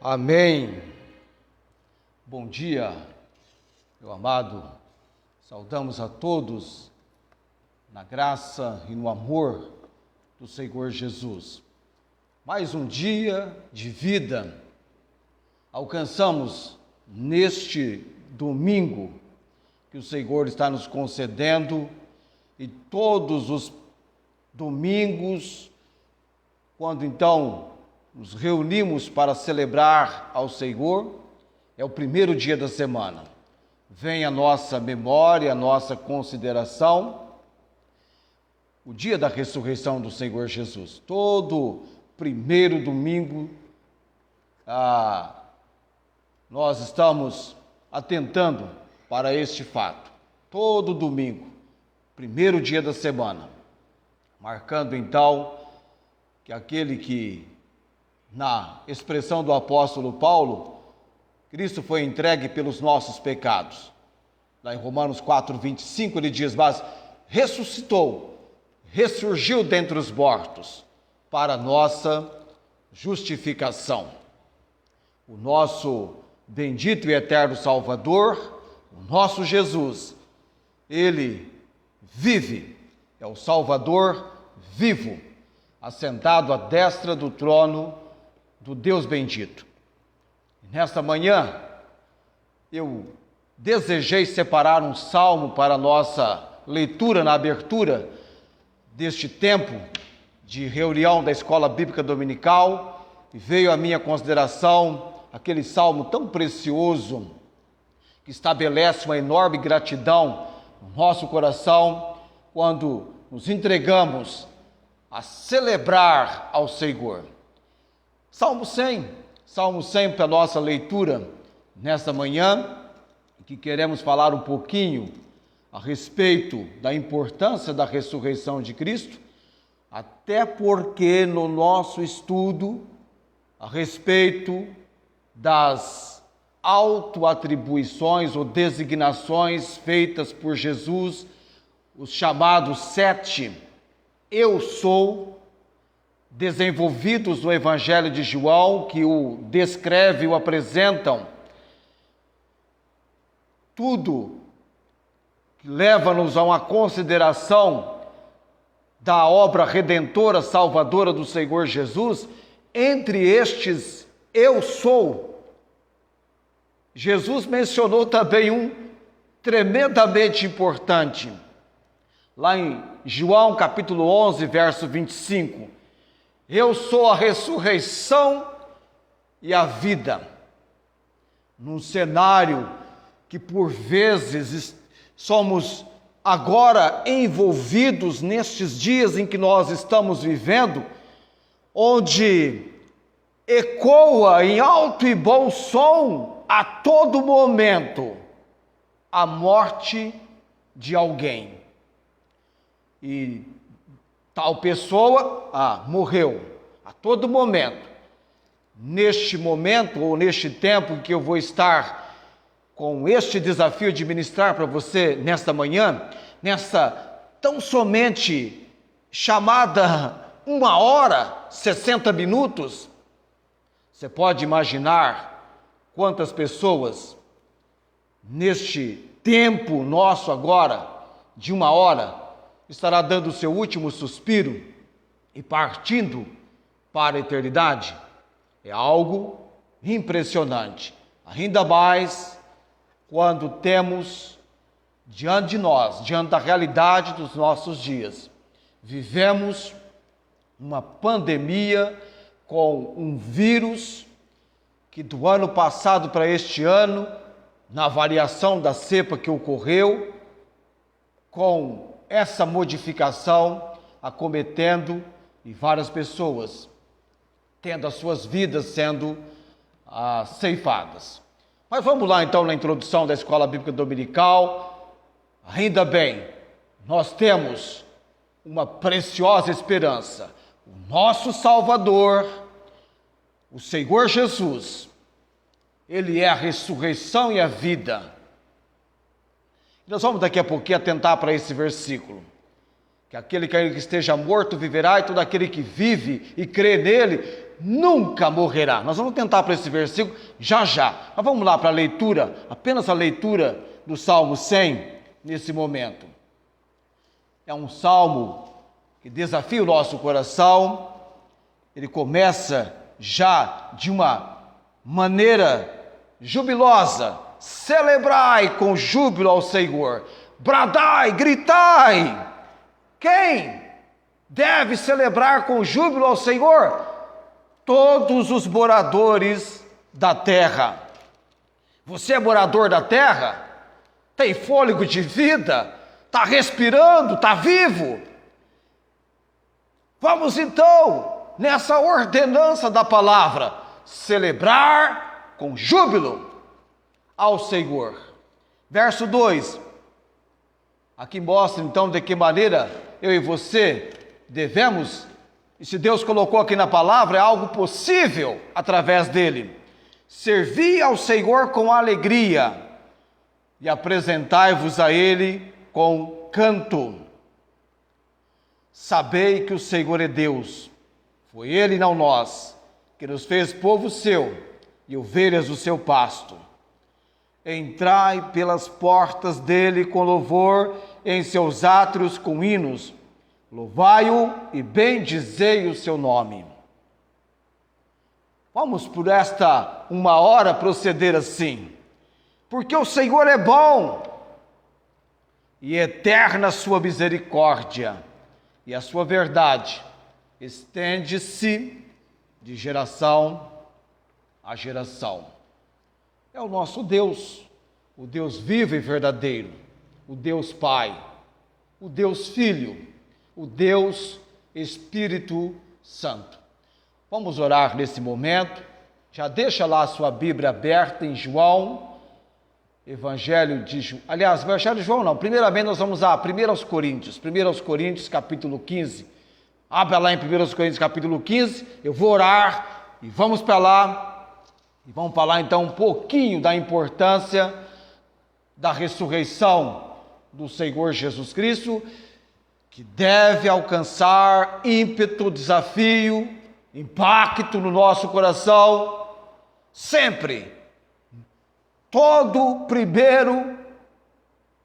Amém. Bom dia, meu amado. Saudamos a todos na graça e no amor do Senhor Jesus. Mais um dia de vida alcançamos neste domingo que o Senhor está nos concedendo, e todos os domingos, quando então nos reunimos para celebrar ao Senhor, é o primeiro dia da semana. Vem a nossa memória, a nossa consideração, o dia da ressurreição do Senhor Jesus. Todo primeiro domingo, nós estamos atentando para este fato. Todo domingo, primeiro dia da semana, marcando então que aquele que, na expressão do apóstolo Paulo, Cristo foi entregue pelos nossos pecados. Lá em Romanos 4:25 ele diz, mas ressuscitou, ressurgiu dentre os mortos, para nossa justificação. O nosso bendito e eterno Salvador, o nosso Jesus, ele vive, é o Salvador vivo, assentado à destra do trono do Deus bendito. E nesta manhã, eu desejei separar um salmo para a nossa leitura na abertura deste tempo de reunião da Escola Bíblica Dominical, e veio à minha consideração aquele salmo tão precioso que estabelece uma enorme gratidão no nosso coração quando nos entregamos a celebrar ao Senhor. Salmo 100 para a nossa leitura nesta manhã, que queremos falar um pouquinho a respeito da importância da ressurreição de Cristo, até porque no nosso estudo a respeito das autoatribuições ou designações feitas por Jesus, os chamados 7 eu sou, desenvolvidos no Evangelho de João, que o descreve e o apresentam, tudo que leva-nos a uma consideração da obra redentora, salvadora do Senhor Jesus. Entre estes eu sou, Jesus mencionou também um tremendamente importante, lá em João capítulo 11, verso 25, eu sou a ressurreição e a vida. Num cenário que por vezes somos agora envolvidos nestes dias em que nós estamos vivendo, onde ecoa em alto e bom som a todo momento a morte de alguém. E tal pessoa, morreu a todo momento. Neste momento ou neste tempo que eu vou estar com este desafio de ministrar para você nesta manhã, nessa tão somente chamada 1 hora, 60 minutos, você pode imaginar quantas pessoas neste tempo nosso agora, de 1 hora, estará dando o seu último suspiro e partindo para a eternidade. É algo impressionante, ainda mais quando temos diante de nós, diante da realidade dos nossos dias, vivemos uma pandemia com um vírus que do ano passado para este ano, na variação da cepa que ocorreu, com essa modificação acometendo e várias pessoas tendo as suas vidas sendo ceifadas. Mas vamos lá então na introdução da Escola Bíblica Dominical. Ainda bem, nós temos uma preciosa esperança. O nosso Salvador, o Senhor Jesus, Ele é a ressurreição e a vida. Nós vamos daqui a pouquinho atentar para esse versículo. Que aquele que esteja morto viverá, e todo aquele que vive e crê nele nunca morrerá. Nós vamos tentar para esse versículo já já. Mas vamos lá para a leitura, apenas a leitura do Salmo 100 nesse momento. É um salmo que desafia o nosso coração. Ele começa já de uma maneira jubilosa. Celebrai com júbilo ao Senhor. Bradai, gritai. Quem deve celebrar com júbilo ao Senhor? Todos os moradores da terra. Você é morador da terra? Tem fôlego de vida? Está respirando? Está vivo? Vamos então, nessa ordenança da palavra, celebrar com júbilo ao Senhor. Verso 2. Aqui mostra então de que maneira eu e você devemos, e se Deus colocou aqui na palavra, é algo possível através dele. Servi ao Senhor com alegria e apresentai-vos a ele com canto. Sabei que o Senhor é Deus, foi ele e não nós, que nos fez povo seu e ovelhas do seu pasto. Entrai pelas portas dele com louvor, em seus átrios com hinos. Louvai-o e bendizei o seu nome. Vamos por esta uma hora proceder assim. Porque o Senhor é bom e eterna a sua misericórdia, e a sua verdade estende-se de geração a geração. É o nosso Deus, o Deus vivo e verdadeiro, o Deus Pai, o Deus Filho, o Deus Espírito Santo. Vamos orar nesse momento. Já deixa lá a sua Bíblia aberta em João, Evangelho de João não, primeiramente nós vamos a 1 Coríntios capítulo 15. Abra lá em 1 Coríntios capítulo 15, eu vou orar e vamos para lá. E vamos falar então um pouquinho da importância da ressurreição do Senhor Jesus Cristo, que deve alcançar ímpeto, desafio, impacto no nosso coração, sempre, todo primeiro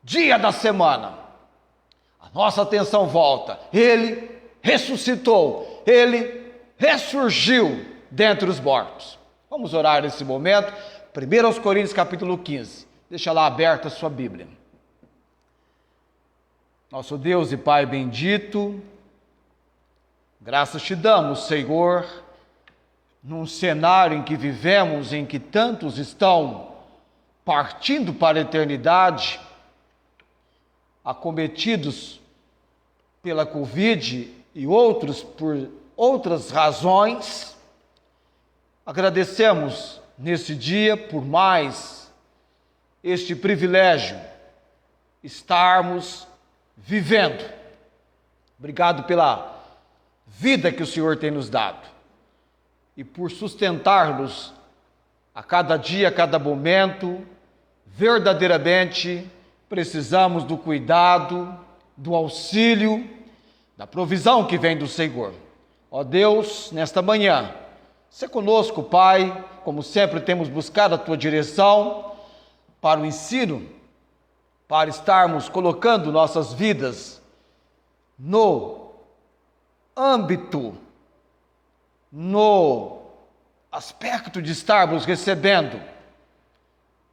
dia da semana. A nossa atenção volta. Ele ressuscitou, ele ressurgiu dentre os mortos. Vamos orar nesse momento. 1 Coríntios capítulo 15. Deixa lá aberta a sua Bíblia. Nosso Deus e Pai bendito, graças te damos, Senhor, num cenário em que vivemos, em que tantos estão partindo para a eternidade, acometidos pela Covid e outros por outras razões. Agradecemos nesse dia por mais este privilégio, estarmos vivendo. Obrigado pela vida que o Senhor tem nos dado e por sustentar-nos a cada dia, a cada momento. Verdadeiramente precisamos do cuidado, do auxílio, da provisão que vem do Senhor. Ó Deus, nesta manhã, se conosco, Pai, como sempre temos buscado a Tua direção para o ensino, para estarmos colocando nossas vidas no âmbito, no aspecto de estarmos recebendo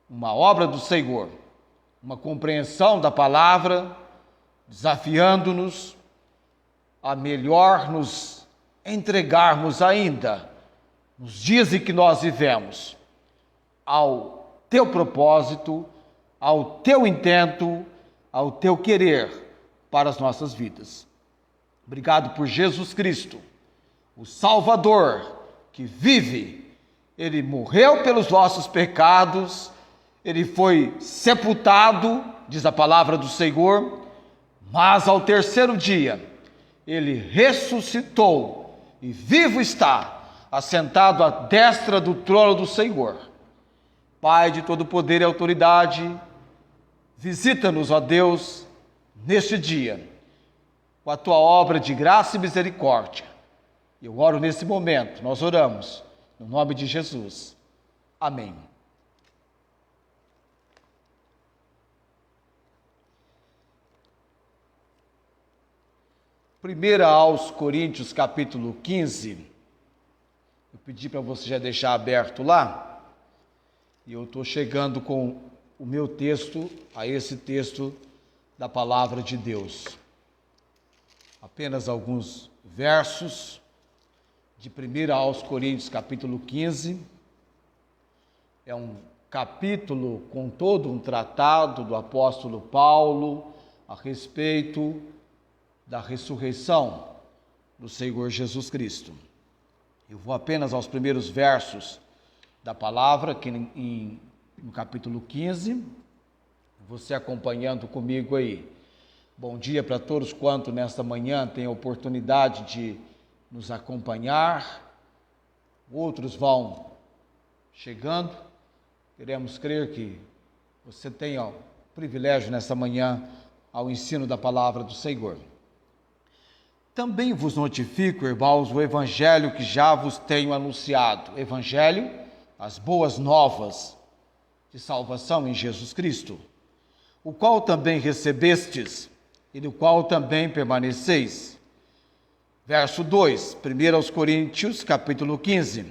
uma obra do Senhor, uma compreensão da palavra, desafiando-nos a melhor nos entregarmos ainda nos dias em que nós vivemos, ao Teu propósito, ao Teu intento, ao Teu querer para as nossas vidas. Obrigado por Jesus Cristo, o Salvador que vive. Ele morreu pelos nossos pecados, Ele foi sepultado, diz a palavra do Senhor, mas ao terceiro dia Ele ressuscitou e vivo está, assentado à destra do trono do Senhor. Pai de todo poder e autoridade, visita-nos, ó Deus, neste dia, com a Tua obra de graça e misericórdia, Eu oro nesse momento, nós oramos, no nome de Jesus. Amém. Primeira aos Coríntios, capítulo 15. Eu pedi para você já deixar aberto lá. E eu estou chegando com o meu texto a esse texto da palavra de Deus. Apenas alguns versos de 1 aos Coríntios, capítulo 15. É um capítulo com todo um tratado do apóstolo Paulo a respeito da ressurreição do Senhor Jesus Cristo. Eu vou apenas aos primeiros versos da palavra, aqui no capítulo 15, você acompanhando comigo aí. Bom dia para todos quanto nesta manhã têm a oportunidade de nos acompanhar, outros vão chegando. Queremos crer que você tenha o privilégio nesta manhã ao ensino da palavra do Senhor. Também vos notifico, irmãos, o evangelho que já vos tenho anunciado. Evangelho, as boas novas de salvação em Jesus Cristo, o qual também recebestes e no qual também permaneceis. Verso 2, 1 aos Coríntios, capítulo 15.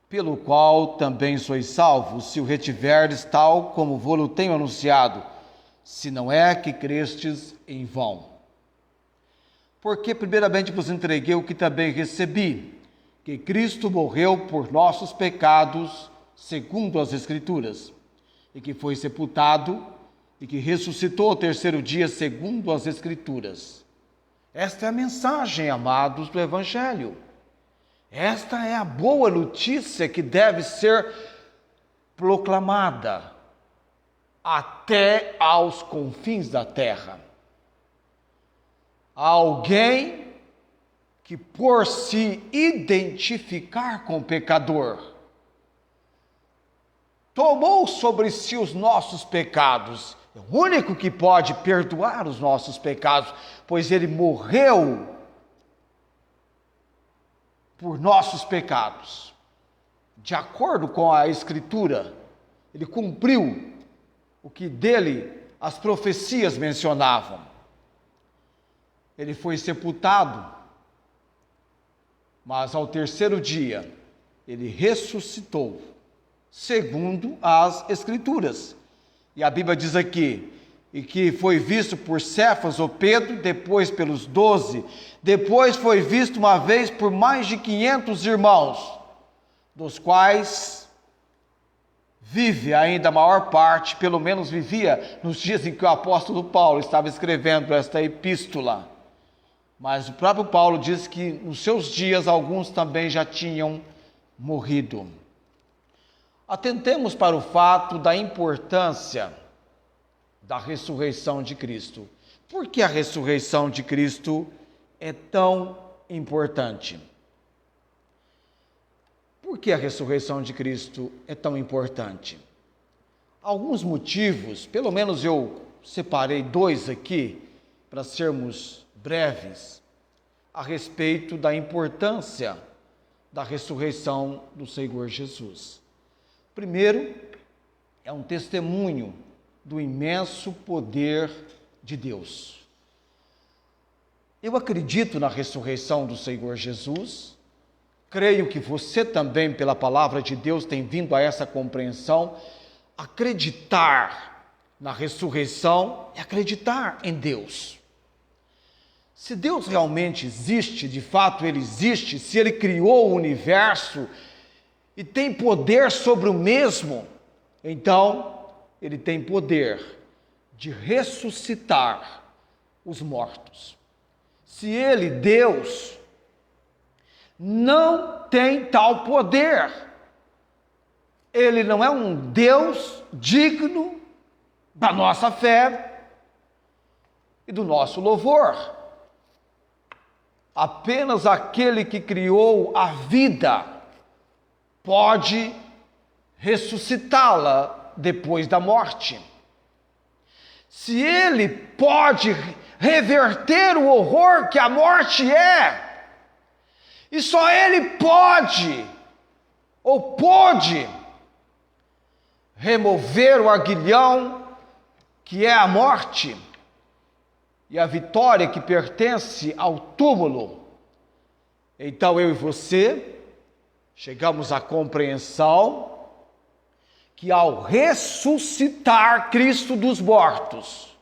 Pelo qual também sois salvos, se o retiverdes tal como vou-lo tenho anunciado, se não é que crestes em vão. Porque primeiramente vos entreguei o que também recebi, que Cristo morreu por nossos pecados, segundo as Escrituras, e que foi sepultado, e que ressuscitou ao terceiro dia, segundo as Escrituras. Esta é a mensagem, amados, do Evangelho. Esta é a boa notícia que deve ser proclamada até aos confins da terra. Alguém que, por se identificar com o pecador, tomou sobre si os nossos pecados. É o único que pode perdoar os nossos pecados, pois ele morreu por nossos pecados. De acordo com a Escritura, ele cumpriu o que dele as profecias mencionavam. Ele foi sepultado, mas ao terceiro dia ele ressuscitou, segundo as Escrituras. E a Bíblia diz aqui, e que foi visto por Cefas ou Pedro, depois pelos 12, depois foi visto uma vez por mais de 500 irmãos, dos quais vive ainda a maior parte, pelo menos vivia nos dias em que o apóstolo Paulo estava escrevendo esta epístola. Mas o próprio Paulo diz que nos seus dias alguns também já tinham morrido. Atentemos para o fato da importância da ressurreição de Cristo. Por que a ressurreição de Cristo é tão importante? Por que a ressurreição de Cristo é tão importante? Alguns motivos, pelo menos eu separei 2 aqui, para sermos breves, a respeito da importância da ressurreição do Senhor Jesus. Primeiro, é um testemunho do imenso poder de Deus. Eu acredito na ressurreição do Senhor Jesus, creio que você também, pela palavra de Deus, tem vindo a essa compreensão. Acreditar na ressurreição é acreditar em Deus. Se Deus realmente existe, de fato Ele existe, se Ele criou o universo e tem poder sobre o mesmo, então Ele tem poder de ressuscitar os mortos. Se Ele, Deus, não tem tal poder, Ele não é um Deus digno da nossa fé e do nosso louvor. Apenas aquele que criou a vida pode ressuscitá-la depois da morte. Se Ele pode reverter o horror que a morte é, E só Ele pode, ou pôde, remover o aguilhão que é a morte e a vitória que pertence ao túmulo. Então eu e você chegamos à compreensão que ao ressuscitar Cristo dos mortos,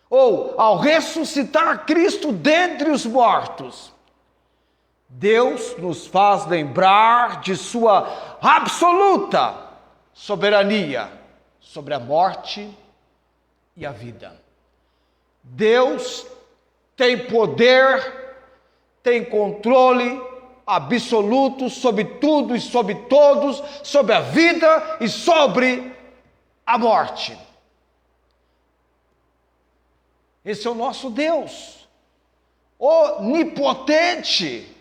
ou ao ressuscitar Cristo dentre os mortos, Deus nos faz lembrar de sua absoluta soberania sobre a morte e a vida. Deus tem poder, tem controle absoluto sobre tudo e sobre todos, sobre a vida e sobre a morte. Esse é o nosso Deus, onipotente,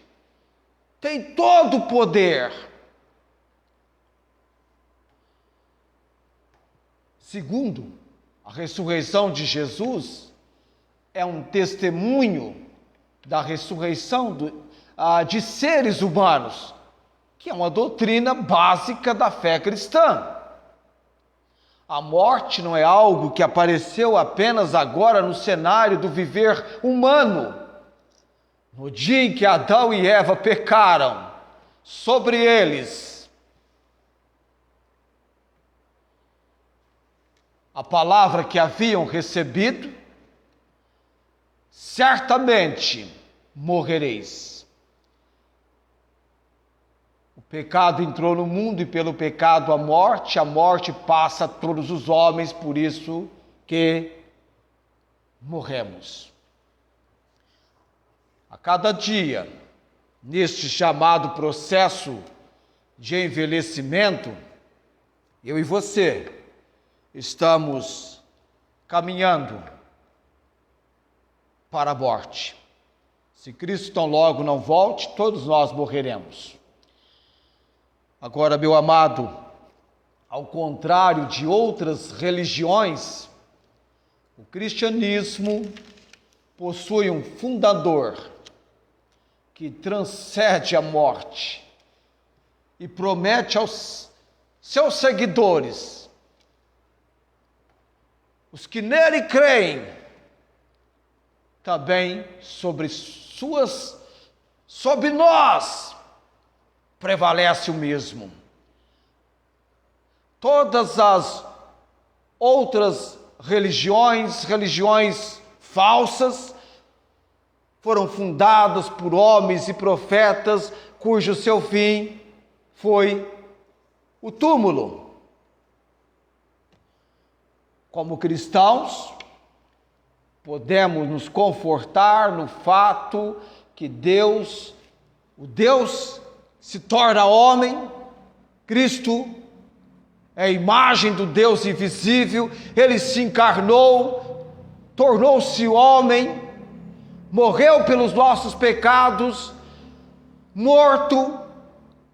tem todo o poder. Segundo, a ressurreição de Jesus é um testemunho da ressurreição de seres humanos, que é uma doutrina básica da fé cristã. A morte não é algo que apareceu apenas agora no cenário do viver humano. No dia em que Adão e Eva pecaram, sobre eles a palavra que haviam recebido, certamente morrereis. O pecado entrou no mundo e pelo pecado a morte passa a todos os homens, por isso que morremos. A cada dia, neste chamado processo de envelhecimento, eu e você estamos caminhando para a morte. Se Cristo tão logo não volte, todos nós morreremos. Agora, meu amado, ao contrário de outras religiões, o cristianismo possui um fundador que transcende a morte e promete aos seus seguidores, os que nele creem, também sobre nós prevalece o mesmo. Todas as outras religiões falsas, foram fundadas por homens e profetas, cujo seu fim foi o túmulo. Como cristãos, podemos nos confortar no fato que Deus, o Deus se torna homem, Cristo é a imagem do Deus invisível, Ele se encarnou, tornou-se homem, morreu pelos nossos pecados, morto,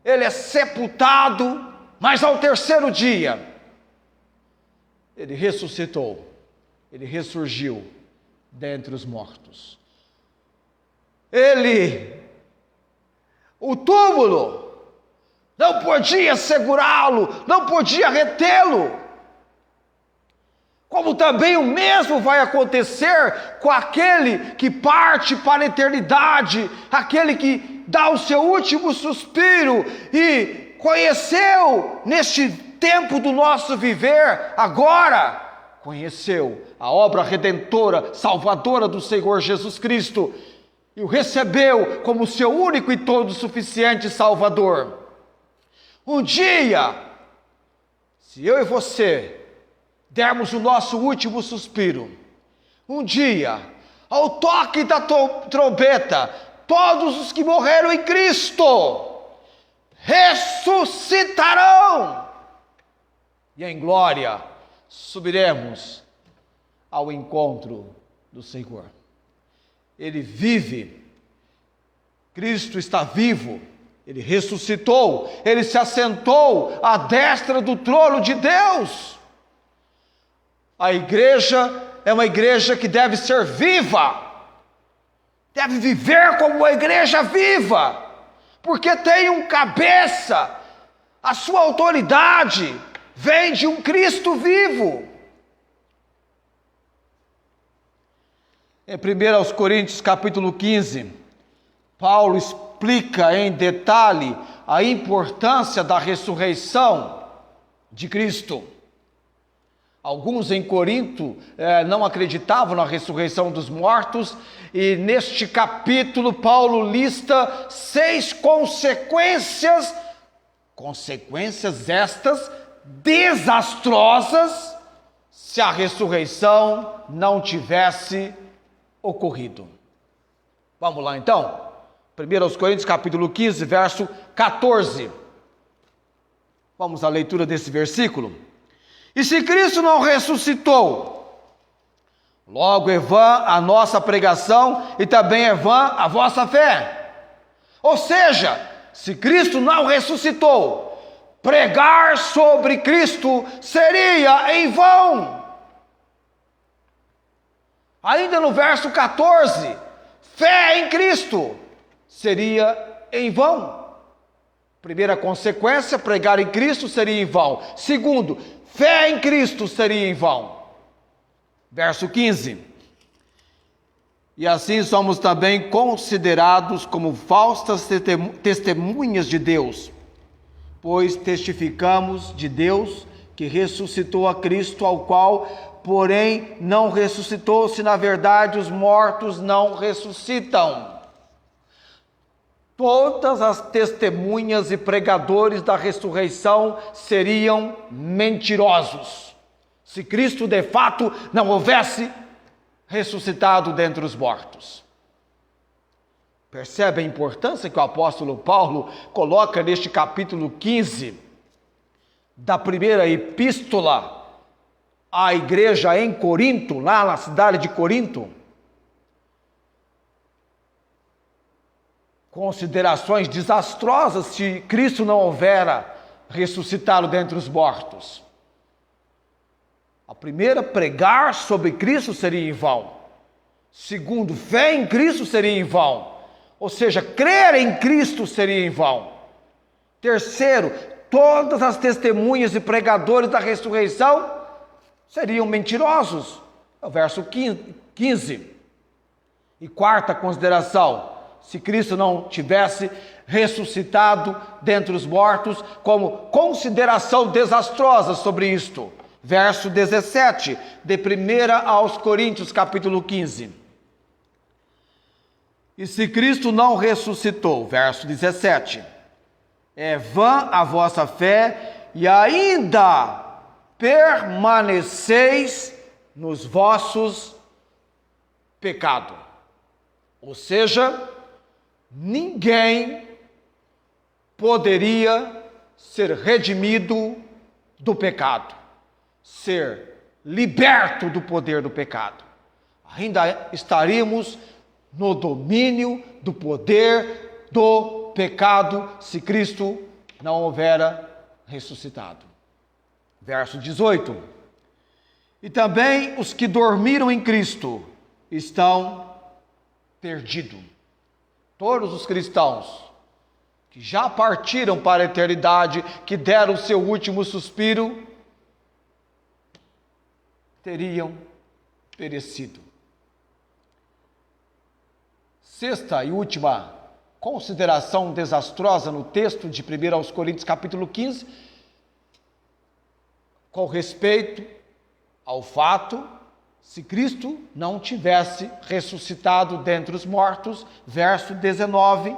Ele é sepultado, mas ao terceiro dia, Ele ressuscitou, Ele ressurgiu dentre os mortos. O túmulo, não podia segurá-lo, não podia retê-lo. Como também o mesmo vai acontecer com aquele que parte para a eternidade, aquele que dá o seu último suspiro e conheceu neste tempo do nosso viver, agora conheceu a obra redentora, salvadora do Senhor Jesus Cristo e o recebeu como seu único e todo suficiente Salvador. Um dia, se eu e você dermos o nosso último suspiro, um dia, ao toque da trombeta, todos os que morreram em Cristo ressuscitarão e em glória subiremos ao encontro do Senhor. Ele vive, Cristo está vivo, Ele ressuscitou, Ele se assentou à destra do trono de Deus. A igreja é uma igreja que deve ser viva, deve viver como uma igreja viva, porque tem um cabeça, a sua autoridade vem de um Cristo vivo. Em 1 Coríntios capítulo 15, Paulo explica em detalhe a importância da ressurreição de Cristo. Alguns em Corinto não acreditavam na ressurreição dos mortos, e neste capítulo Paulo lista 6 consequências estas desastrosas, se a ressurreição não tivesse ocorrido. Vamos lá então, 1 Coríntios capítulo 15, verso 14. Vamos à leitura desse versículo. E se Cristo não ressuscitou, logo é vã a nossa pregação e também é vã a vossa fé. Ou seja, se Cristo não ressuscitou, pregar sobre Cristo seria em vão. Ainda no verso 14, fé em Cristo seria em vão. Primeira consequência, pregar em Cristo seria em vão. Segundo, fé em Cristo seria em vão. Verso 15. E assim somos também considerados como falsas testemunhas de Deus, pois testificamos de Deus que ressuscitou a Cristo, ao qual, porém, não ressuscitou, se na verdade os mortos não ressuscitam. Todas as testemunhas e pregadores da ressurreição seriam mentirosos, se Cristo de fato não houvesse ressuscitado dentre os mortos. Percebe a importância que o apóstolo Paulo coloca neste capítulo 15 da primeira epístola à igreja em Corinto, lá na cidade de Corinto? Considerações desastrosas se Cristo não houvera ressuscitado dentre os mortos. A primeira, pregar sobre Cristo seria em vão. Segundo, fé em Cristo seria em vão. Ou seja, crer em Cristo seria em vão. Terceiro, todas as testemunhas e pregadores da ressurreição seriam mentirosos. É o verso 15. E quarta consideração, se Cristo não tivesse ressuscitado dentre os mortos, como consideração desastrosa sobre isto. Verso 17, de 1 aos Coríntios, capítulo 15. E se Cristo não ressuscitou, verso 17, é vã a vossa fé e ainda permaneceis nos vossos pecados. Ou seja, ninguém poderia ser redimido do pecado, ser liberto do poder do pecado. Ainda estaríamos no domínio do poder do pecado se Cristo não houvera ressuscitado. Verso 18. E também os que dormiram em Cristo estão perdidos. Todos os cristãos que já partiram para a eternidade, que deram o seu último suspiro, teriam perecido. Sexta e última consideração desastrosa no texto de 1 aos Coríntios capítulo 15, com respeito ao fato, se Cristo não tivesse ressuscitado dentre os mortos, verso 19,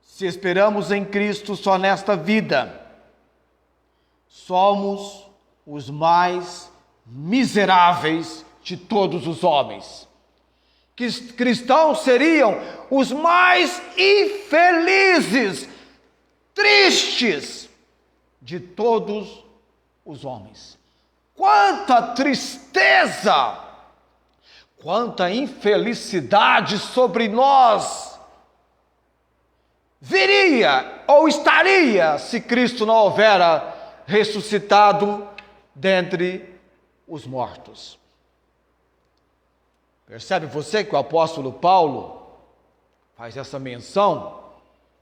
se esperamos em Cristo só nesta vida, somos os mais miseráveis de todos os homens. Que cristãos seriam os mais infelizes, tristes de todos os homens. Quanta tristeza, quanta infelicidade sobre nós viria ou estaria se Cristo não houvera ressuscitado dentre os mortos. Percebe você que o apóstolo Paulo faz essa menção,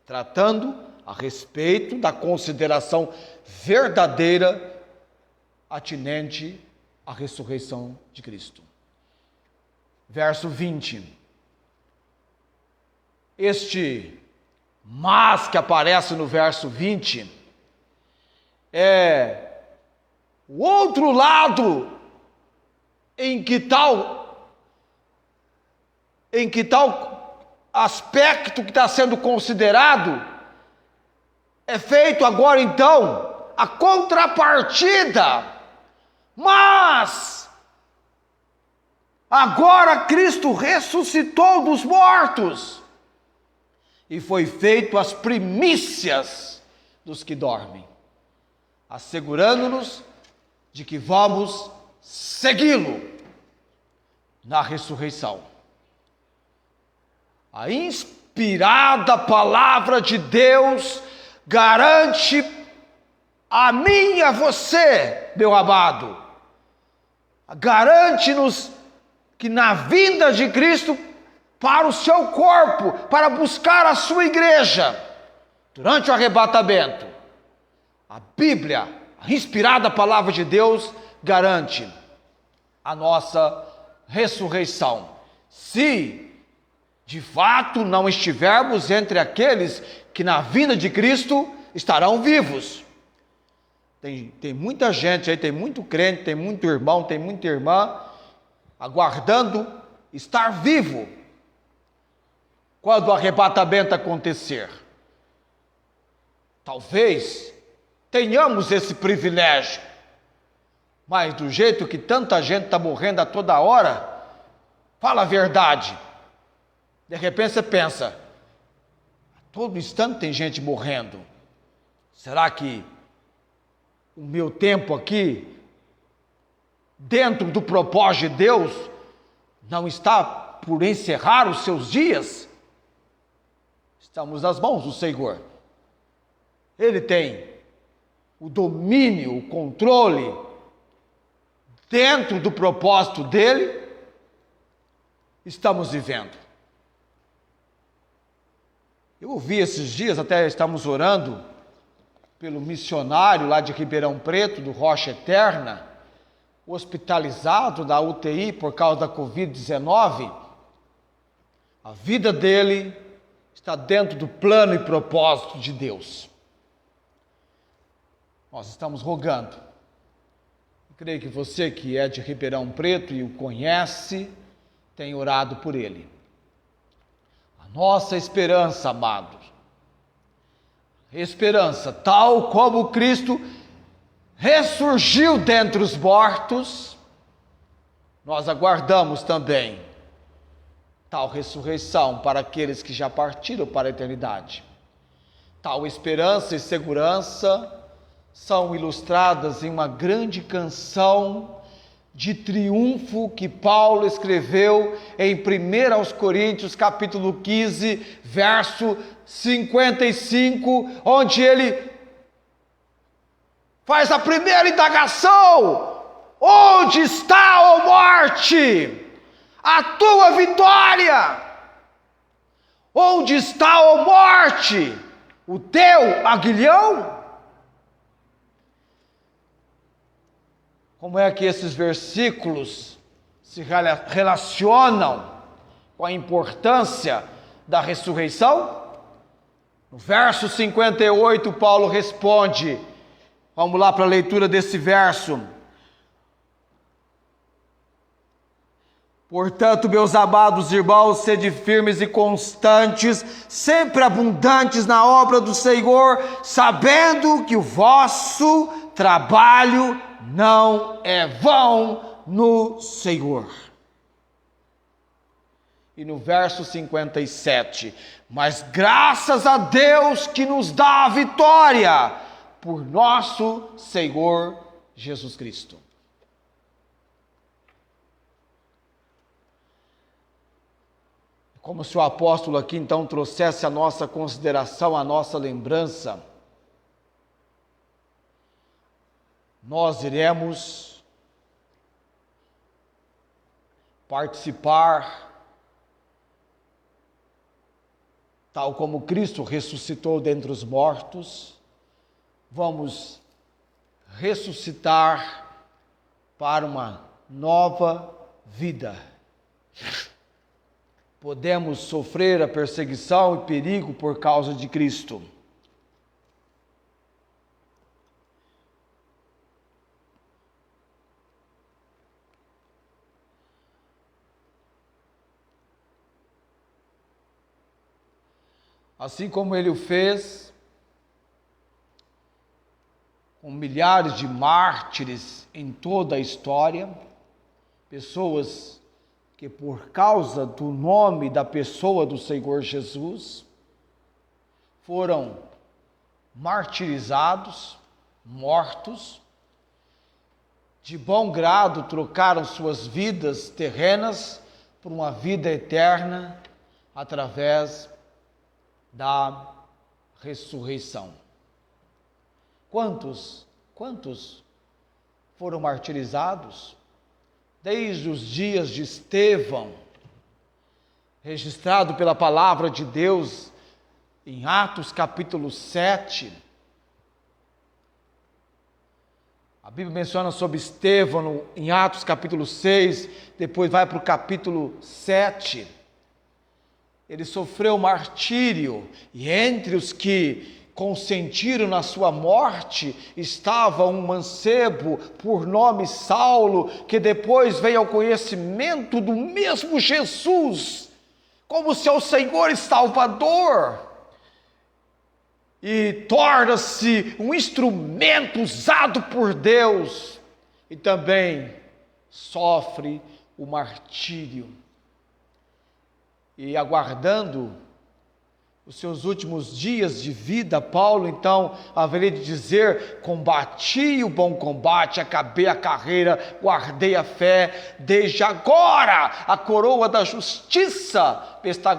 tratando a respeito da consideração verdadeira atinente à ressurreição de Cristo. Verso 20. Este mas que aparece no verso 20 é o outro lado em que tal aspecto que está sendo considerado é feito agora então a contrapartida. Mas agora Cristo ressuscitou dos mortos e foi feito as primícias dos que dormem, assegurando-nos de que vamos segui-lo na ressurreição. A inspirada palavra de Deus garante a mim e a você, meu amado, garante-nos que na vinda de Cristo para o seu corpo, para buscar a sua igreja, durante o arrebatamento, a Bíblia, a inspirada palavra de Deus, garante a nossa ressurreição, se de fato não estivermos entre aqueles que na vinda de Cristo estarão vivos. Tem muita gente aí, tem muito crente, tem muito irmão, tem muita irmã aguardando estar vivo quando o arrebatamento acontecer. Talvez tenhamos esse privilégio, mas do jeito que tanta gente está morrendo a toda hora, fala a verdade. De repente você pensa, a todo instante tem gente morrendo. Será que o meu tempo aqui, dentro do propósito de Deus, não está por encerrar os seus dias? Estamos nas mãos do Senhor. Ele tem o domínio, o controle, dentro do propósito dele, estamos vivendo. Eu ouvi esses dias, até estamos orando pelo missionário lá de Ribeirão Preto, do Rocha Eterna, hospitalizado da UTI por causa da Covid-19. A vida dele está dentro do plano e propósito de Deus. Nós estamos rogando. Eu creio que você que é de Ribeirão Preto e o conhece, tem orado por ele. A nossa esperança, amados, esperança, tal como Cristo ressurgiu dentre os mortos, nós aguardamos também tal ressurreição para aqueles que já partiram para a eternidade. Tal esperança e segurança são ilustradas em uma grande canção de triunfo que Paulo escreveu em 1 aos Coríntios, capítulo 15, verso 55, onde ele faz a primeira indagação: onde está, ó morte, a tua vitória? Onde está, ó morte, o teu aguilhão? Como é que esses versículos se relacionam com a importância da ressurreição? No verso 58, Paulo responde, vamos lá para a leitura desse verso. Portanto, meus amados irmãos, sede firmes e constantes, sempre abundantes na obra do Senhor, sabendo que o vosso trabalho não é vão no Senhor. E no verso 57, mas graças a Deus que nos dá a vitória por nosso Senhor Jesus Cristo. Como se o apóstolo aqui então trouxesse a nossa consideração, a nossa lembrança, nós iremos participar, tal como Cristo ressuscitou dentre os mortos, vamos ressuscitar para uma nova vida. Podemos sofrer a perseguição e perigo por causa de Cristo. Assim como ele o fez com milhares de mártires em toda a história, pessoas que por causa do nome da pessoa do Senhor Jesus foram martirizados, mortos, de bom grado trocaram suas vidas terrenas por uma vida eterna através da ressurreição. Quantos foram martirizados? Desde os dias de Estevão, registrado pela palavra de Deus em Atos capítulo 7. A Bíblia menciona sobre Estevão em Atos capítulo 6, depois vai para o capítulo 7. Ele sofreu martírio, e entre os que consentiram na sua morte estava um mancebo por nome Saulo, que depois veio ao conhecimento do mesmo Jesus, como seu Senhor e Salvador, e torna-se um instrumento usado por Deus, e também sofre o martírio. E aguardando os seus últimos dias de vida, Paulo então haveria de dizer: combati o bom combate, acabei a carreira, guardei a fé, desde agora a coroa da justiça está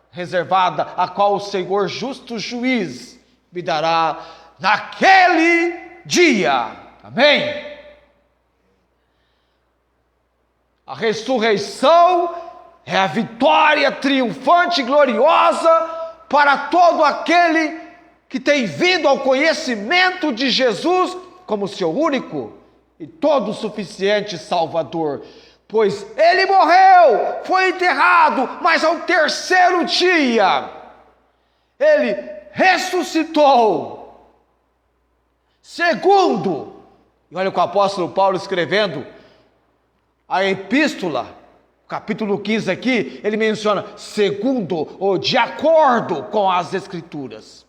reservada, a qual o Senhor justo juiz me dará naquele dia. Amém? A ressurreição é a vitória triunfante e gloriosa para todo aquele que tem vindo ao conhecimento de Jesus como seu único e todo suficiente Salvador. Pois ele morreu, foi enterrado, mas ao terceiro dia ele ressuscitou. Segundo, e olha o que o apóstolo Paulo escrevendo a epístola, capítulo 15 aqui, ele menciona segundo ou de acordo com as Escrituras.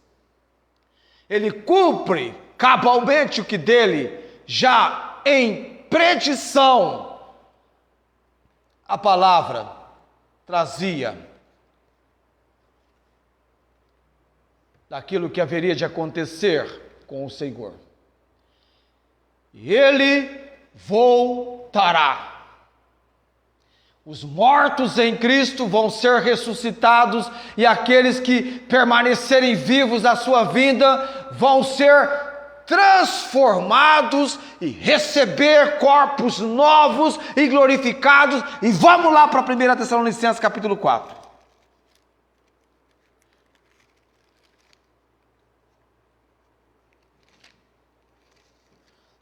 Ele cumpre cabalmente o que dele já em predição a palavra trazia daquilo que haveria de acontecer com o Senhor. E ele voltará. Os mortos em Cristo vão ser ressuscitados, e aqueles que permanecerem vivos à sua vinda vão ser transformados e receber corpos novos e glorificados. E vamos lá para 1 Tessalonicenses capítulo 4.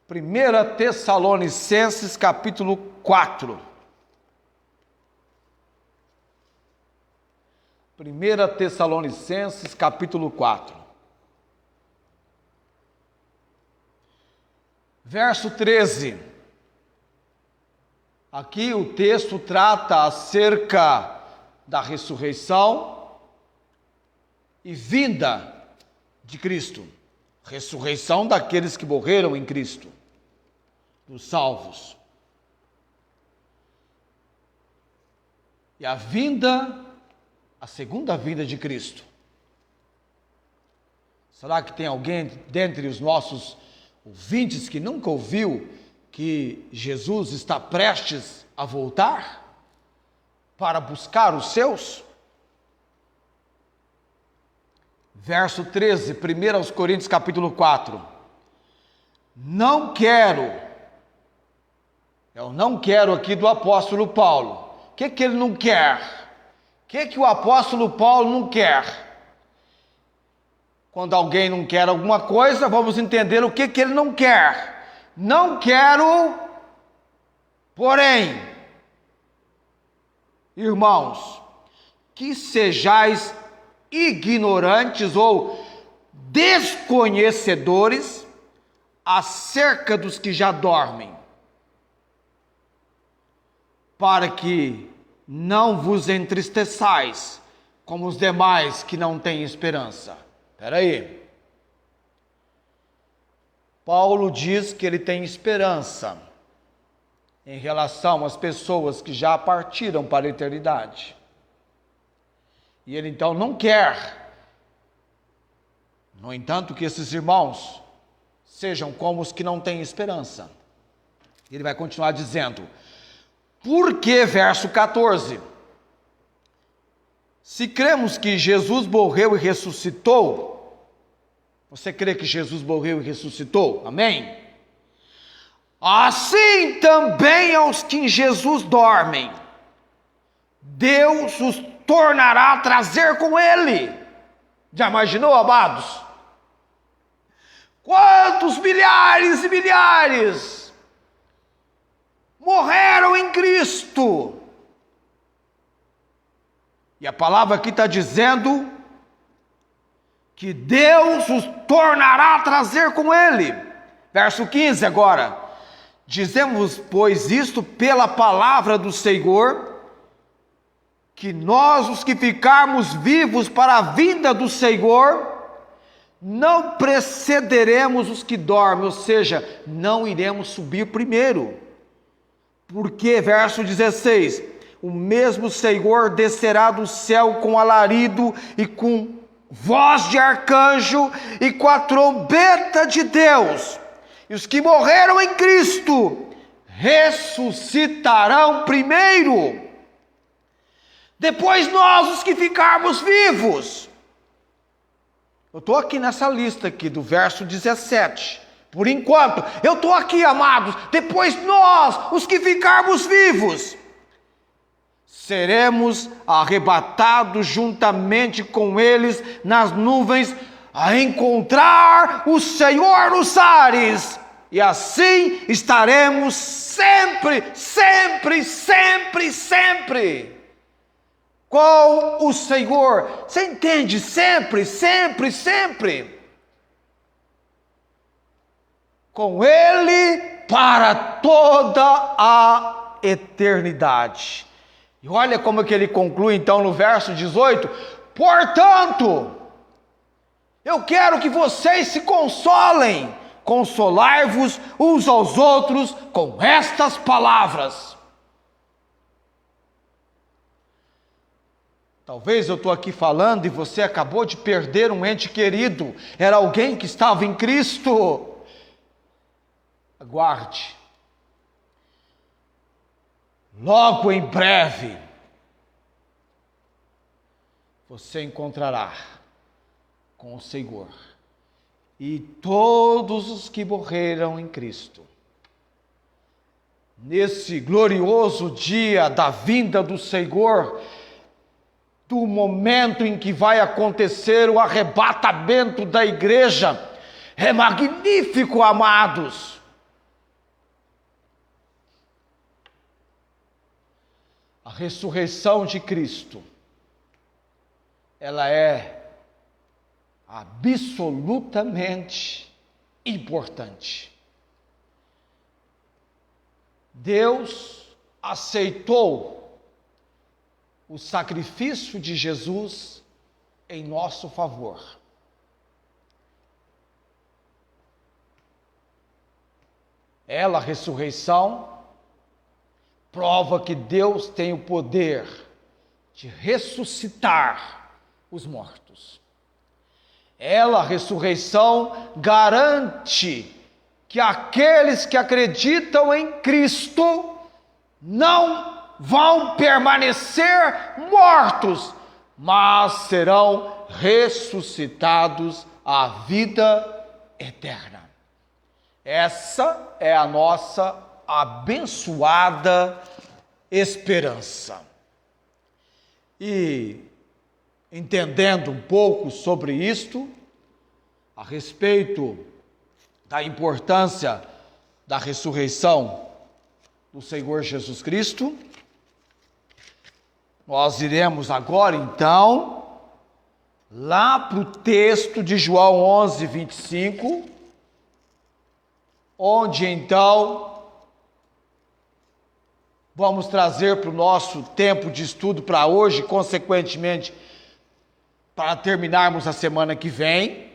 1 Tessalonicenses capítulo 4. 1 Tessalonicenses capítulo 4. Verso 13. Aqui o texto trata acerca da ressurreição e vinda de Cristo. Ressurreição daqueles que morreram em Cristo, dos salvos. E a segunda vinda de Cristo. Será que tem alguém dentre os nossos ouvintes que nunca ouviu que Jesus está prestes a voltar para buscar os seus? Verso 13, 1 aos Coríntios capítulo 4. Eu não quero aqui do apóstolo Paulo, que ele não quer? O que o apóstolo Paulo não quer? Quando alguém não quer alguma coisa, vamos entender o que ele não quer. Não quero, porém, irmãos, que sejais ignorantes ou desconhecedores acerca dos que já dormem, para que não vos entristeçais como os demais que não têm esperança. Espera aí. Paulo diz que ele tem esperança em relação às pessoas que já partiram para a eternidade. E ele então não quer, no entanto, que esses irmãos sejam como os que não têm esperança. Ele vai continuar dizendo, porque, verso 14, se cremos que Jesus morreu e ressuscitou, você crê que Jesus morreu e ressuscitou? Amém? Assim também aos que em Jesus dormem, Deus os tornará a trazer com Ele. Já imaginou, amados? Quantos milhares e milhares morreram em Cristo? E a palavra aqui está dizendo que Deus os tornará a trazer com Ele. Verso 15 agora. Dizemos, pois, isto pela palavra do Senhor, que nós, os que ficarmos vivos para a vinda do Senhor, não precederemos os que dormem, ou seja, não iremos subir primeiro. Porque, verso 16, o mesmo Senhor descerá do céu com alarido e com voz de arcanjo e com a trombeta de Deus. E os que morreram em Cristo ressuscitarão primeiro. Depois nós, os que ficarmos vivos. Eu estou aqui nessa lista aqui do verso 17. Por enquanto, eu estou aqui, amados. Depois nós, os que ficarmos vivos, seremos arrebatados juntamente com eles nas nuvens, a encontrar o Senhor nos ares. E assim estaremos sempre, sempre, sempre, sempre com o Senhor. Você entende? Sempre, sempre, sempre. Com Ele para toda a eternidade. E olha como que ele conclui então no verso 18. Portanto, eu quero que vocês se consolem. Consolai-vos uns aos outros com estas palavras. Talvez eu estou aqui falando e você acabou de perder um ente querido. Era alguém que estava em Cristo. Aguarde. Logo em breve, você encontrará com o Senhor. E todos os que morreram em Cristo, nesse glorioso dia da vinda do Senhor, do momento em que vai acontecer o arrebatamento da igreja, é magnífico, amados. A ressurreição de Cristo, ela é absolutamente importante. Deus aceitou o sacrifício de Jesus em nosso favor. Ela, a ressurreição, prova que Deus tem o poder de ressuscitar os mortos. Ela, a ressurreição, garante que aqueles que acreditam em Cristo não vão permanecer mortos, mas serão ressuscitados à vida eterna. Essa é a nossa abençoada esperança. E entendendo um pouco sobre isto, a respeito da importância da ressurreição do Senhor Jesus Cristo, nós iremos agora então lá para o texto de João 11, 25, onde então vamos trazer para o nosso tempo de estudo para hoje, consequentemente, para terminarmos a semana que vem,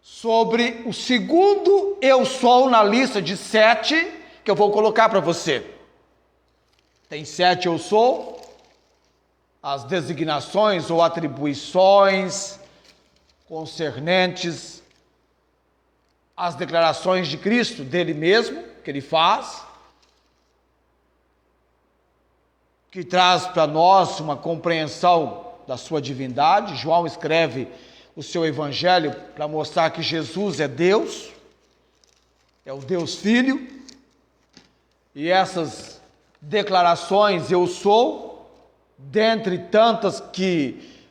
sobre o segundo eu sou na lista de 7 que eu vou colocar para você. Tem 7 eu sou, as designações ou atribuições concernentes às declarações de Cristo, dele mesmo, que ele faz, que traz para nós uma compreensão da sua divindade. João escreve o seu evangelho para mostrar que Jesus é Deus, é o Deus Filho, e essas declarações eu sou, dentre tantas que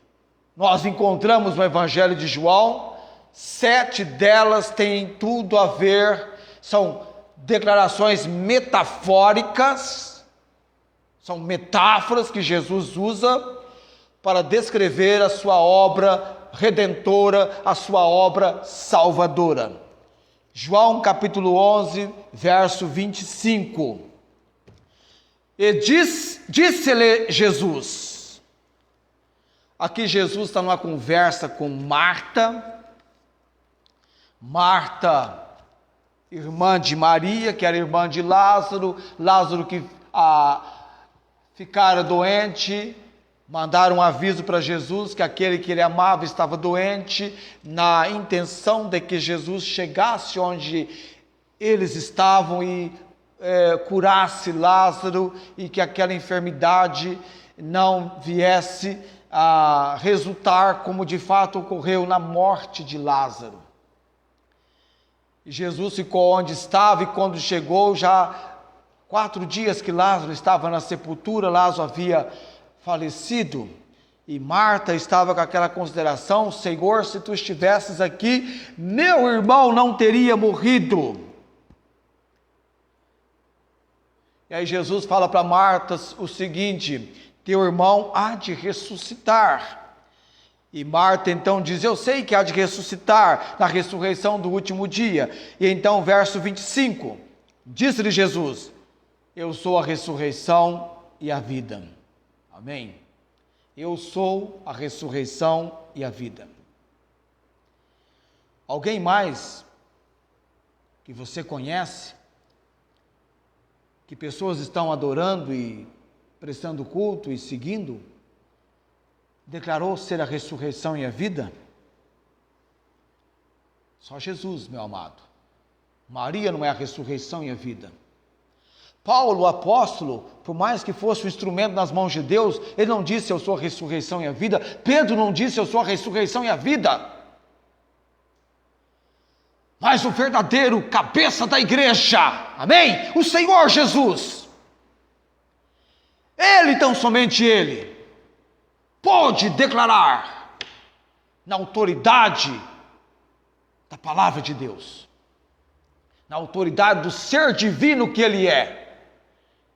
nós encontramos no evangelho de João, 7 delas têm tudo a ver, são declarações metafóricas, são metáforas que Jesus usa para descrever a sua obra redentora, a sua obra salvadora. João capítulo 11, verso 25. E disse-lhe Jesus. Aqui Jesus está numa conversa com Marta. Marta, irmã de Maria, que era irmã de Lázaro. Lázaro que ficara doente, mandaram um aviso para Jesus que aquele que ele amava estava doente, na intenção de que Jesus chegasse onde eles estavam e curasse Lázaro, e que aquela enfermidade não viesse a resultar como de fato ocorreu na morte de Lázaro. E Jesus ficou onde estava, e quando chegou, já 4 dias que Lázaro estava na sepultura, Lázaro havia falecido, e Marta estava com aquela consideração: Senhor, se tu estivesses aqui, meu irmão não teria morrido. E aí Jesus fala para Marta o seguinte: teu irmão há de ressuscitar. E Marta então diz: eu sei que há de ressuscitar na ressurreição do último dia. E então verso 25, disse-lhe Jesus: eu sou a ressurreição e a vida. Amém? Eu sou a ressurreição e a vida. Alguém mais que você conhece, que pessoas estão adorando e prestando culto e seguindo, declarou ser a ressurreição e a vida? Só Jesus, meu amado. Maria não é a ressurreição e a vida. Paulo, o apóstolo, por mais que fosse um instrumento nas mãos de Deus, ele não disse eu sou a ressurreição e a vida. Pedro não disse eu sou a ressurreição e a vida. Mas o verdadeiro cabeça da igreja, amém? O Senhor Jesus. Ele, tão somente Ele, pode declarar na autoridade da palavra de Deus, na autoridade do ser divino que Ele é: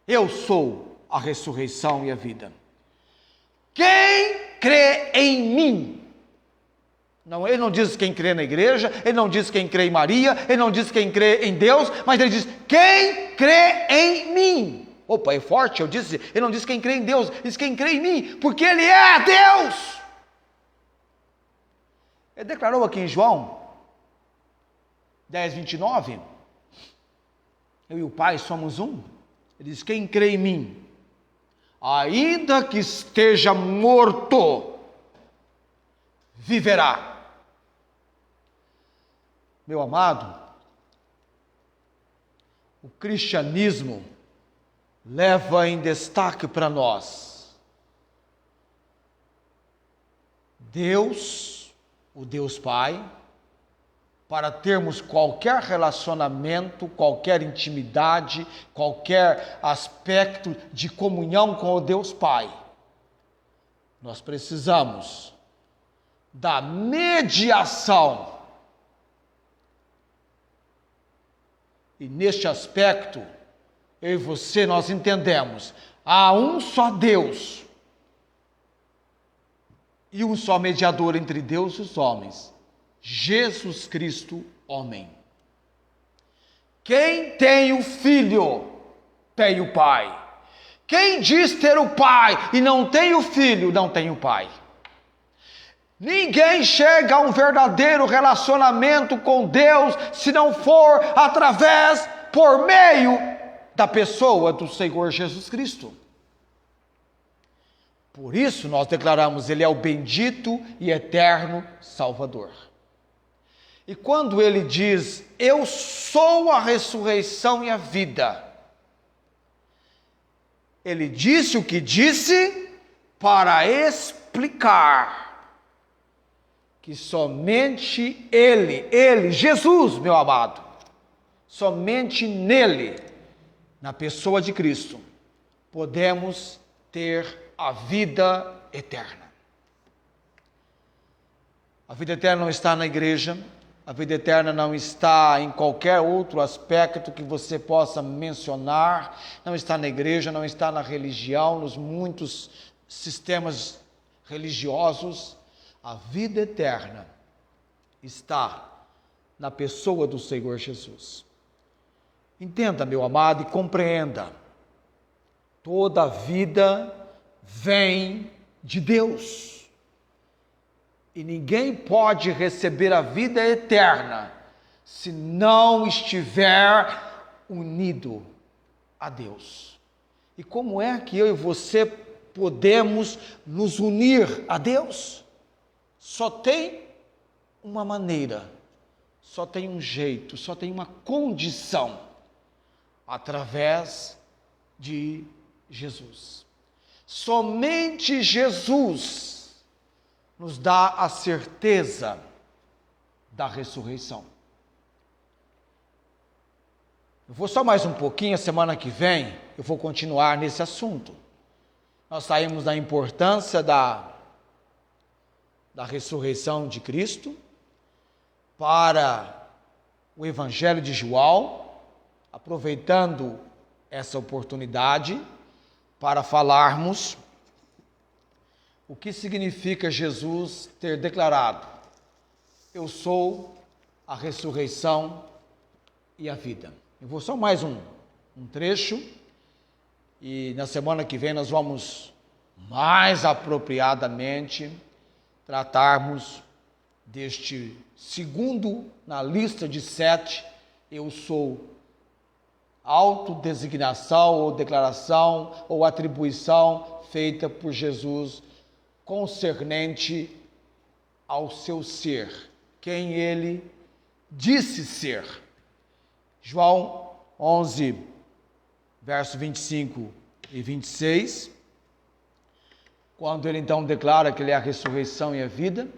eu sou a ressurreição e a vida. Quem crê em mim? Não, ele não diz quem crê na igreja, ele não diz quem crê em Maria, ele não diz quem crê em Deus, mas ele diz quem crê em mim. Opa, é forte, eu disse, ele não diz quem crê em Deus, ele diz quem crê em mim, porque Ele é Deus. Ele declarou aqui em João 10, 29, eu e o Pai somos um. Ele diz: quem crê em mim, ainda que esteja morto, viverá. Meu amado, o cristianismo leva em destaque para nós Deus, o Deus Pai, para termos qualquer relacionamento, qualquer intimidade, qualquer aspecto de comunhão com o Deus Pai, nós precisamos da mediação. E neste aspecto, eu e você, nós entendemos, há um só Deus e um só mediador entre Deus e os homens, Jesus Cristo, homem. Quem tem o Filho, tem o Pai. Quem diz ter o Pai e não tem o Filho, não tem o Pai. Ninguém chega a um verdadeiro relacionamento com Deus se não for através, por meio da pessoa do Senhor Jesus Cristo. Por isso nós declaramos, Ele é o bendito e eterno Salvador. E quando Ele diz, eu sou a ressurreição e a vida, Ele disse o que disse para explicar que somente Ele, Jesus, meu amado, somente nele, na pessoa de Cristo, podemos ter a vida eterna. A vida eterna não está na igreja, a vida eterna não está em qualquer outro aspecto que você possa mencionar, não está na igreja, não está na religião, nos muitos sistemas religiosos. A vida eterna está na pessoa do Senhor Jesus. Entenda, meu amado, e compreenda. Toda a vida vem de Deus. E ninguém pode receber a vida eterna se não estiver unido a Deus. E como é que eu e você podemos nos unir a Deus? Só tem uma maneira, só tem um jeito, só tem uma condição, através de Jesus. Somente Jesus nos dá a certeza da ressurreição. Eu vou só mais um pouquinho, a semana que vem eu vou continuar nesse assunto. Nós saímos da importância da ressurreição de Cristo para o Evangelho de João, aproveitando essa oportunidade para falarmos o que significa Jesus ter declarado: eu sou a ressurreição e a vida. Eu vou só mais um trecho, e na semana que vem nós vamos mais apropriadamente tratarmos deste segundo na lista de 7, eu sou, autodesignação ou declaração ou atribuição feita por Jesus concernente ao seu ser, quem ele disse ser. João 11, verso 25 e 26, quando ele então declara que ele é a ressurreição e a vida,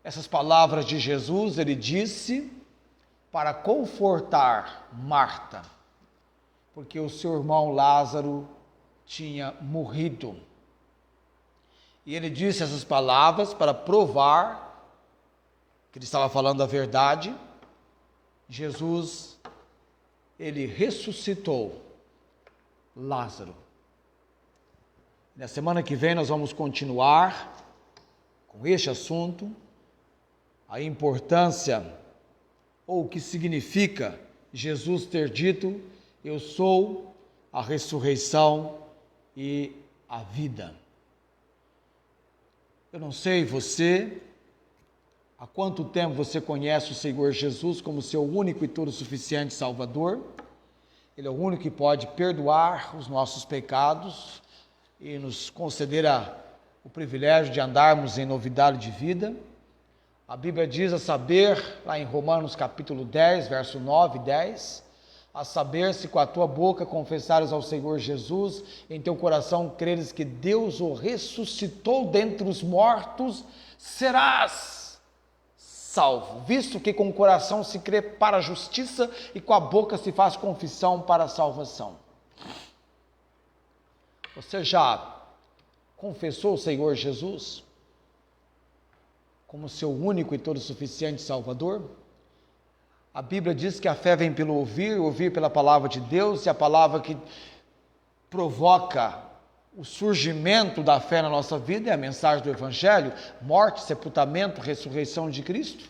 essas palavras de Jesus ele disse para confortar Marta, porque o seu irmão Lázaro tinha morrido. E ele disse essas palavras para provar que ele estava falando a verdade. Jesus, ele ressuscitou Lázaro. Na semana que vem nós vamos continuar com este assunto, a importância ou o que significa Jesus ter dito: eu sou a ressurreição e a vida. Eu não sei você, há quanto tempo você conhece o Senhor Jesus como seu único e todo suficiente Salvador. Ele é o único que pode perdoar os nossos pecados e nos conceder o privilégio de andarmos em novidade de vida. A Bíblia diz a saber, lá em Romanos capítulo 10, verso 9 e 10, a saber, se com a tua boca confessares ao Senhor Jesus, em teu coração creres que Deus o ressuscitou dentre os mortos, serás salvo, visto que com o coração se crê para a justiça e com a boca se faz confissão para a salvação. Você já confessou o Senhor Jesus como seu único e todo suficiente Salvador? A Bíblia diz que a fé vem pelo ouvir, ouvir pela palavra de Deus, e a palavra que provoca o surgimento da fé na nossa vida é a mensagem do Evangelho: morte, sepultamento, ressurreição de Cristo.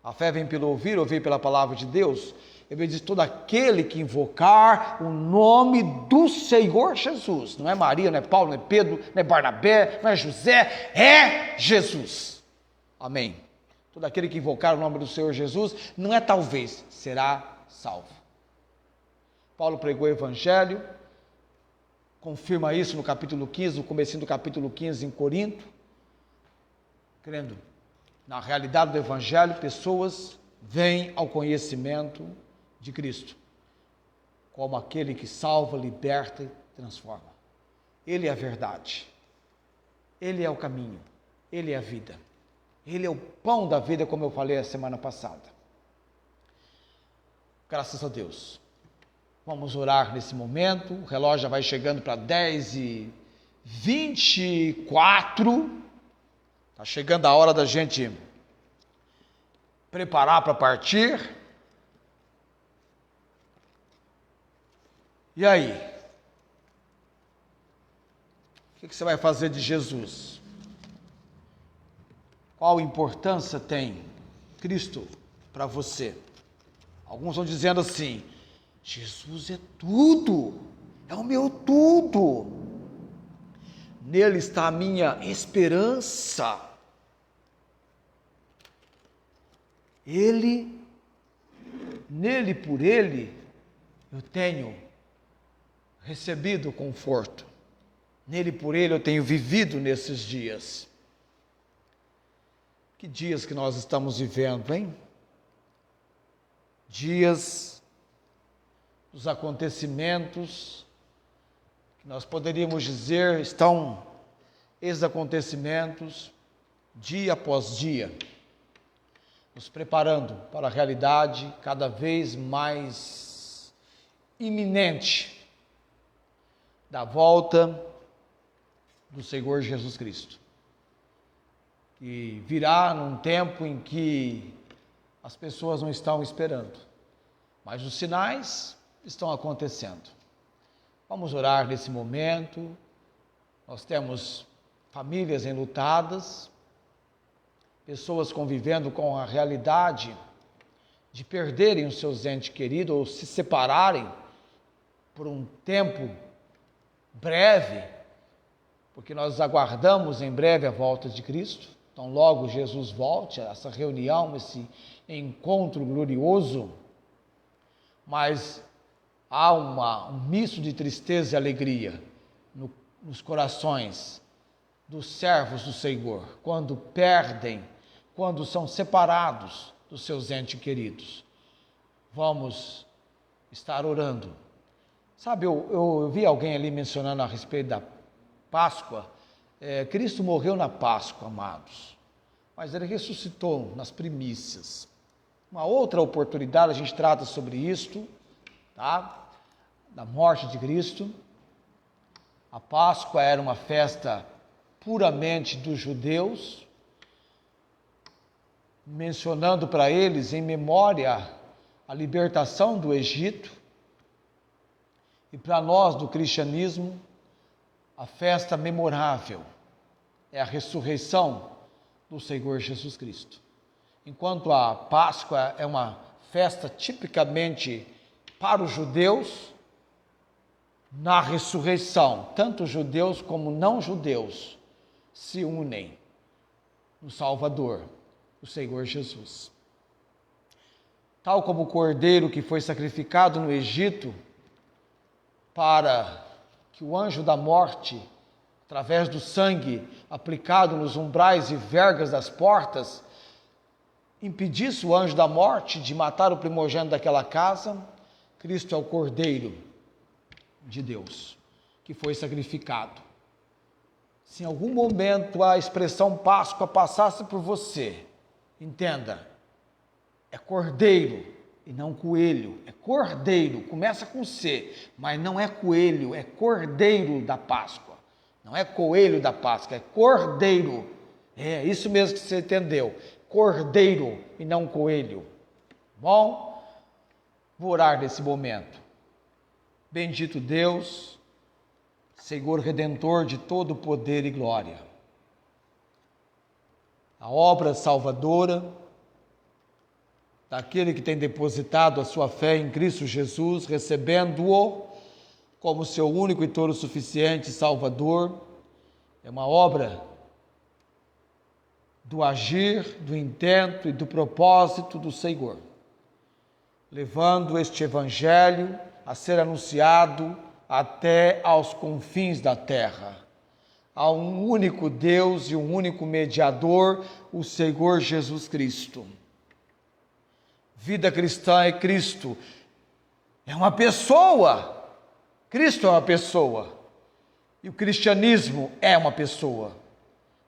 A fé vem pelo ouvir, ouvir pela palavra de Deus. Ele diz: todo aquele que invocar o nome do Senhor Jesus, não é Maria, não é Paulo, não é Pedro, não é Barnabé, não é José, é Jesus. Amém. Todo aquele que invocar o nome do Senhor Jesus, não é talvez, será salvo. Paulo pregou o Evangelho, confirma isso no capítulo 15, no comecinho do capítulo 15 em Corinto, crendo na realidade do Evangelho, pessoas vêm ao conhecimento de Cristo, como aquele que salva, liberta e transforma. Ele é a verdade, Ele é o caminho, Ele é a vida, Ele é o pão da vida, como eu falei a semana passada. Graças a Deus. Vamos orar nesse momento, o relógio já vai chegando para 10h24, está chegando a hora da gente preparar para partir. E aí? O que você vai fazer de Jesus? Qual importância tem Cristo para você? Alguns estão dizendo assim: Jesus é tudo, é o meu tudo. Nele está a minha esperança. Nele, por Ele, eu tenho recebido conforto. Nele, por Ele, eu tenho vivido nesses dias. Que dias que nós estamos vivendo, hein? Dias dos acontecimentos, que nós poderíamos dizer, estão esses acontecimentos, dia após dia, nos preparando para a realidade cada vez mais iminente da volta do Senhor Jesus Cristo, que virá num tempo em que as pessoas não estão esperando, mas os sinais estão acontecendo. Vamos orar nesse momento. Nós temos famílias enlutadas, pessoas convivendo com a realidade de perderem os seus entes queridos ou se separarem por um tempo breve, porque nós aguardamos em breve a volta de Cristo. Então, logo Jesus volte, essa reunião, esse encontro glorioso, mas há um misto de tristeza e alegria nos corações dos servos do Senhor, quando perdem, quando são separados dos seus entes queridos. Vamos estar orando. Sabe, eu vi alguém ali mencionando a respeito da Páscoa. Cristo morreu na Páscoa, amados, mas Ele ressuscitou nas primícias. Uma outra oportunidade a gente trata sobre isto, tá? Da morte de Cristo. A Páscoa era uma festa puramente dos judeus, mencionando para eles em memória a libertação do Egito, e para nós do cristianismo, a festa memorável é a ressurreição do Senhor Jesus Cristo. Enquanto a Páscoa é uma festa tipicamente para os judeus, na ressurreição, tanto judeus como não judeus se unem no Salvador, o Senhor Jesus. Tal como o cordeiro que foi sacrificado no Egito para que o anjo da morte, através do sangue aplicado nos umbrais e vergas das portas, impedisse o anjo da morte de matar o primogênito daquela casa, Cristo é o Cordeiro de Deus, que foi sacrificado. Se em algum momento a expressão Páscoa passasse por você, entenda, é cordeiro e não coelho. É cordeiro, começa com C, mas não é coelho, é cordeiro da Páscoa. Não é coelho da Páscoa, é cordeiro. É isso mesmo que você entendeu. Cordeiro e não coelho. Bom, vou orar nesse momento. Bendito Deus, Senhor Redentor de todo poder e glória. A obra salvadora daquele que tem depositado a sua fé em Cristo Jesus, recebendo-o como seu único e todo suficiente Salvador, é uma obra do agir, do intento e do propósito do Senhor, levando este Evangelho a ser anunciado até aos confins da terra. Há um único Deus e um único mediador, o Senhor Jesus Cristo. Vida cristã é Cristo, é uma pessoa. Cristo é uma pessoa e o cristianismo é uma pessoa.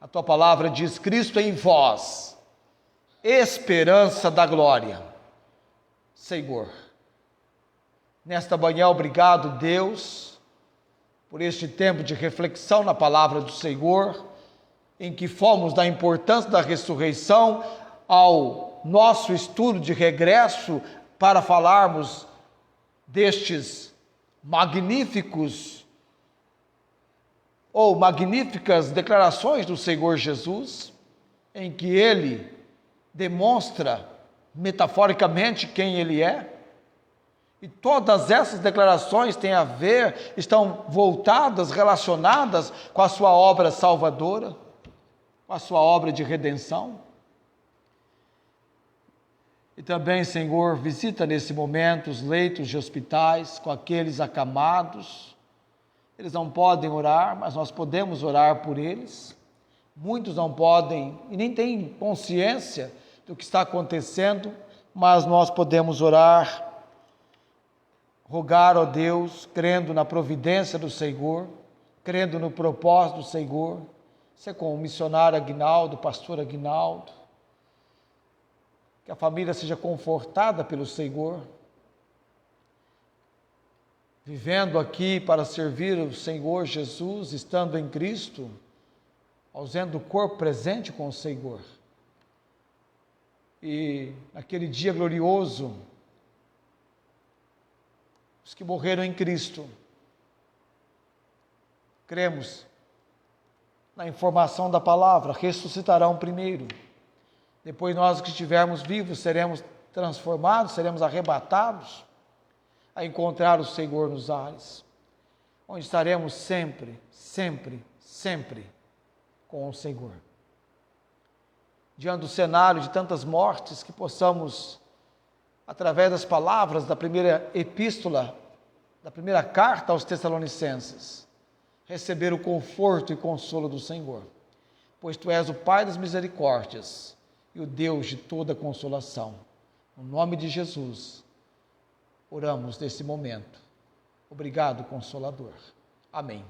A tua palavra diz: Cristo em vós, esperança da glória. Senhor, nesta manhã, obrigado, Deus, por este tempo de reflexão na palavra do Senhor, em que fomos da importância da ressurreição ao nosso estudo de regresso para falarmos destes magníficas declarações do Senhor Jesus, em que ele demonstra metaforicamente quem ele é. E todas essas declarações têm a ver, estão voltadas, relacionadas com a sua obra salvadora, com a sua obra de redenção. E também, Senhor, visita nesse momento os leitos de hospitais com aqueles acamados. Eles não podem orar, mas nós podemos orar por eles. Muitos não podem e nem têm consciência do que está acontecendo, mas nós podemos orar, rogar a Deus, crendo na providência do Senhor, crendo no propósito do Senhor. Isso é com o missionário Aguinaldo, o pastor Aguinaldo. Que a família seja confortada pelo Senhor, vivendo aqui para servir o Senhor Jesus, estando em Cristo, ausente do corpo presente com o Senhor. E naquele dia glorioso, os que morreram em Cristo, cremos na informação da palavra, ressuscitarão primeiro. Depois nós que estivermos vivos seremos transformados, seremos arrebatados a encontrar o Senhor nos ares, onde estaremos sempre, sempre, sempre com o Senhor. Diante do cenário de tantas mortes, que possamos, através das palavras da primeira epístola, da primeira carta aos Tessalonicenses, receber o conforto e consolo do Senhor, pois Tu és o Pai das misericórdias e o Deus de toda consolação. No nome de Jesus, oramos nesse momento. Obrigado, Consolador. Amém.